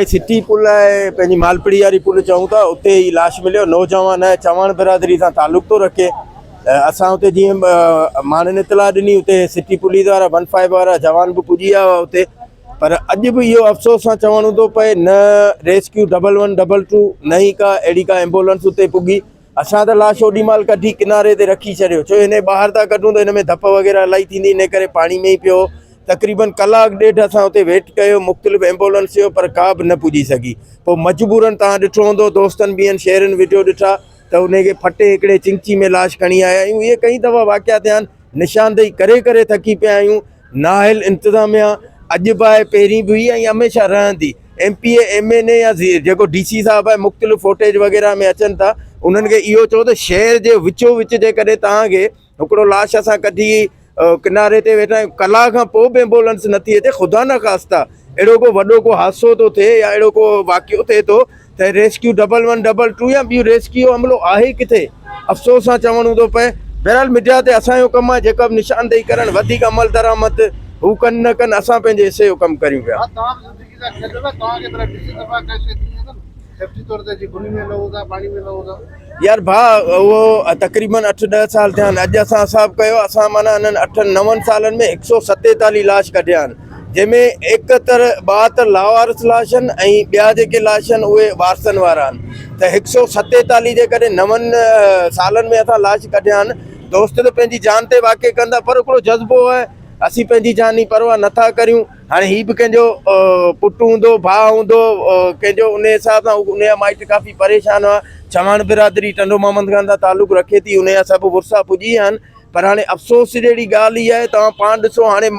City पुल है पंहिंजी मालपड़ी वाली पुल चऊं था, उते ही लाश मिलियो। नौजवान है, चवाण बिरादरी सां तालुक थो रखे। असां उते जीअं माण्हुनि इतला ॾिनी, उते सिटी पुलिस वारा 15 वारा जवान बि पुॼी विया हुआ उते। पर अॼु बि इहो अफ़सोस सां चवणो थो पए, न रेस्क्यू 1122 न ई का अहिड़ी का एम्बुलेंस उते पुॼी। असां त लाश ओॾी महिल कढी किनारे ते रखी छॾियो, छो हिन ॿाहिरि था कढूं त हिन में धप वग़ैरह इलाही थींदी, इन करे पाणी में ई पियो। तक़रीबन कलाक ॾेढ असां उते वेट कयो मुख़्तलिफ़ एम्बुलेंस जो, पर का बि न पुॼी सघी। पोइ मजबूरन तव्हां ॾिठो हूंदो, दोस्तनि ॿियनि शहरनि वीडियो ॾिठा त उनखे फटे हिकिड़े चिंची में लाश खणी आया आहियूं। इहे कई दफ़ा वाक़िया थिया आहिनि, निशानदेही करे करे थकी पिया आहियूं। नाहिल इंतिज़ामिया अॼु बि आहे, पहिरीं बि हुई ऐं हमेशह रहंदी। MP MNA या जेको DC साहिबु आहे, मुख़्तलिफ़ फुटेज वग़ैरह में अचनि था, उन्हनि खे इहो चओ त शहर जे विचो विच जेकॾहिं तव्हांखे हिकिड़ो लाश असां कढी किनारे ते वेठा आहियूं, कलाक खां पोइ बि एम्बुलेंस नथी अचे, ख़ुदा न ख़ास्ता अहिड़ो को वॾो को हादसो थो थिए या अहिड़ो को वाक़ियो थिए थो त रेस्क्यू 1122 या ॿियूं रेस्क्यू अमलो आहे किथे। अफ़सोस सां चवणो थो पए। बहरहाल मीडिया ते असांजो कमु आहे जेका बि निशानदेही करणु, वधीक अमल दरामद हू कनि न कनि, असां पंहिंजे हिसे जो कमु करियूं पिया। यार भाउ, उहो तक़रीबन 8-10 साल थिया आहिनि। अॼु असां हिसाबु कयो, असां माना हिननि 8-9 सालनि में 147 लाश कढिया आहिनि, जंहिंमें 72 लावारिस लाश आहिनि ऐं ॿिया जेके लाश आहिनि उहे वारसनि वारा आहिनि। त 147 जे करे 9 सालनि में असां लाश कढिया आहिनि। दोस्त त पंहिंजी जान ते वाक़ई कंदा, पर हिकिड़ो जज़्बो आहे, असीं पंहिंजी जान जी परवाह नथा करियूं। हाणे हीउ बि कंहिंजो पुटु हूंदो, भाउ हूंदो, कंहिंजो उन हिसाब सां उनजा माइट काफ़ी परेशान हुआ। चवाण बिरादरी टंडो मोहम्मद खान सां तालुक रखे थी, उनजा सभु वुरसा पुॼी विया आहिनि। पर हाणे अफ़सोस जहिड़ी ॻाल्हि इहा आहे, तव्हां पाण ॾिसो हाणे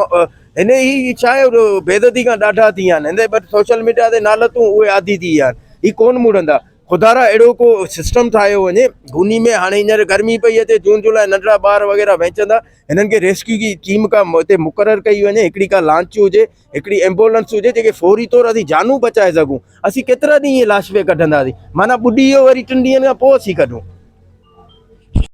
हिन ई छा आहे, बेइज़ती खां ॾाढा थी विया आहिनि। हिन बट सोशल मीडिया ते नालतूं उहे आदी थी विया आहिनि, हीअ कोन मुड़ंदा। ख़ुदारा अहिड़ो को सिस्टम ठाहियो वञे गुनी में। हाणे हींअर गर्मी पई अचे, जून जुलाई, नंढड़ा ॿार वग़ैरह वेचंदा, हिननि खे रेस्क्यू जी टीम का हिते मुक़ररु कई वञे, हिकिड़ी का लांच हुजे, हिकिड़ी एम्बुलेंस हुजे जेके फौरी तौर असीं जानू बचाए सघूं। असीं केतिरा ॾींहं इहे लाश पे कढंदासीं, माना ॿुॾी वियो वरी 3 ॾींहंनि खां पोइ असीं कढूं।